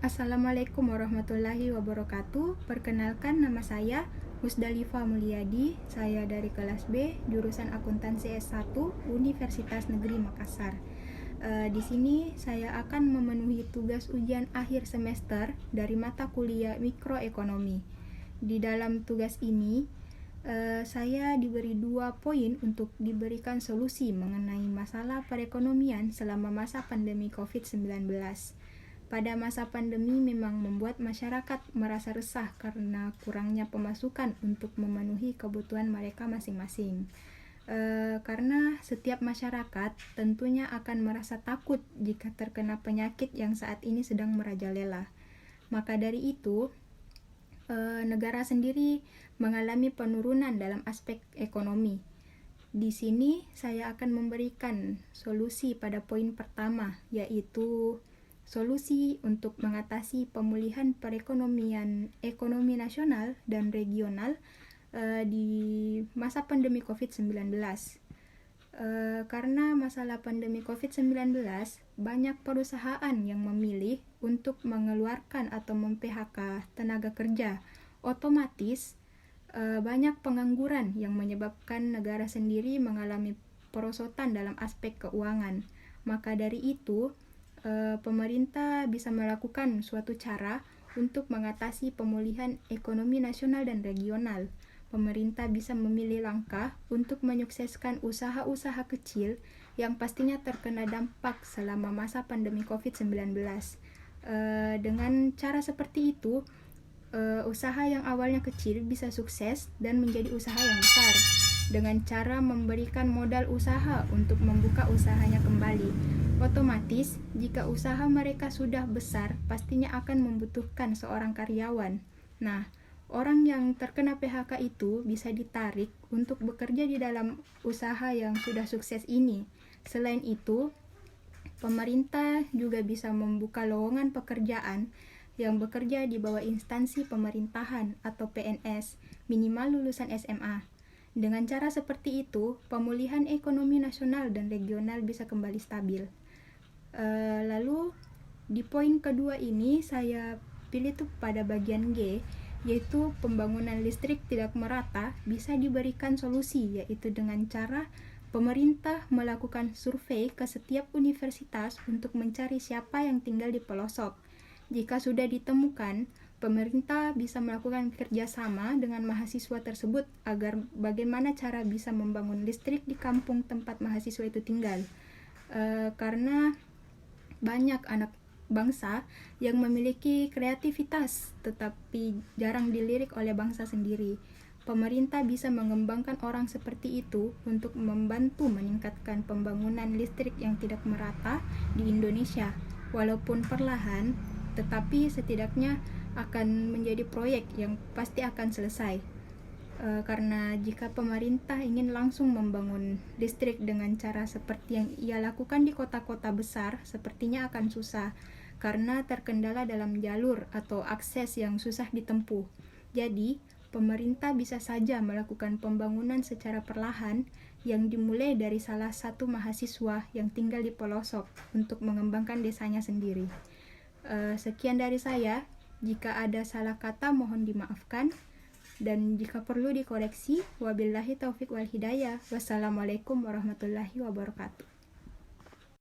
Assalamualaikum warahmatullahi wabarakatuh. Perkenalkan, nama saya Musdalifah Mulyadi. Saya dari kelas B, jurusan Akuntansi S1, Universitas Negeri Makassar. Di sini saya akan memenuhi tugas ujian akhir semester dari mata kuliah mikroekonomi. Di dalam tugas ini, saya diberi 2 poin untuk diberikan solusi mengenai masalah perekonomian selama masa pandemi COVID-19. Pada masa pandemi memang membuat masyarakat merasa resah karena kurangnya pemasukan untuk memenuhi kebutuhan mereka masing-masing. Karena setiap masyarakat tentunya akan merasa takut jika terkena penyakit yang saat ini sedang merajalela. Maka dari itu, negara sendiri mengalami penurunan dalam aspek ekonomi. Di sini saya akan memberikan solusi pada poin pertama, yaitu solusi untuk mengatasi pemulihan perekonomian ekonomi nasional dan regional di masa pandemi COVID-19. Karena masalah pandemi COVID-19, banyak perusahaan yang memilih untuk mengeluarkan atau mem-PHK tenaga kerja. Otomatis banyak pengangguran yang menyebabkan negara sendiri mengalami perosotan dalam aspek keuangan. Maka dari itu, pemerintah bisa melakukan suatu cara untuk mengatasi pemulihan ekonomi nasional dan regional. Pemerintah bisa memilih langkah untuk menyukseskan usaha-usaha kecil yang pastinya terkena dampak selama masa pandemi COVID-19. Dengan cara seperti itu, usaha yang awalnya kecil bisa sukses dan menjadi usaha yang besar dengan cara memberikan modal usaha untuk membuka usahanya kembali. Otomatis, jika usaha mereka sudah besar, pastinya akan membutuhkan seorang karyawan. Nah, orang yang terkena PHK itu bisa ditarik untuk bekerja di dalam usaha yang sudah sukses ini. Selain itu, pemerintah juga bisa membuka lowongan pekerjaan yang bekerja di bawah instansi pemerintahan atau PNS, minimal lulusan SMA. Dengan cara seperti itu, pemulihan ekonomi nasional dan regional bisa kembali stabil. Lalu di poin kedua ini saya pilih tuh pada bagian G, yaitu pembangunan listrik tidak merata bisa diberikan solusi, yaitu dengan cara pemerintah melakukan survei ke setiap universitas untuk mencari siapa yang tinggal di pelosok. Jika sudah ditemukan, pemerintah bisa melakukan kerjasama dengan mahasiswa tersebut agar bagaimana cara bisa membangun listrik di kampung tempat mahasiswa itu tinggal. Karena banyak anak bangsa yang memiliki kreativitas tetapi jarang dilirik oleh bangsa sendiri. Pemerintah bisa mengembangkan orang seperti itu untuk membantu meningkatkan pembangunan listrik yang tidak merata di Indonesia. Walaupun perlahan, tetapi setidaknya akan menjadi proyek yang pasti akan selesai. Karena jika pemerintah ingin langsung membangun listrik dengan cara seperti yang ia lakukan di kota-kota besar, sepertinya akan susah karena terkendala dalam jalur atau akses yang susah ditempuh. Jadi, pemerintah bisa saja melakukan pembangunan secara perlahan yang dimulai dari salah satu mahasiswa yang tinggal di pelosok untuk mengembangkan desanya sendiri. Sekian dari saya. Jika ada salah kata mohon dimaafkan. Dan jika perlu dikoreksi, wabillahi taufik wal hidayah. Wassalamualaikum warahmatullahi wabarakatuh.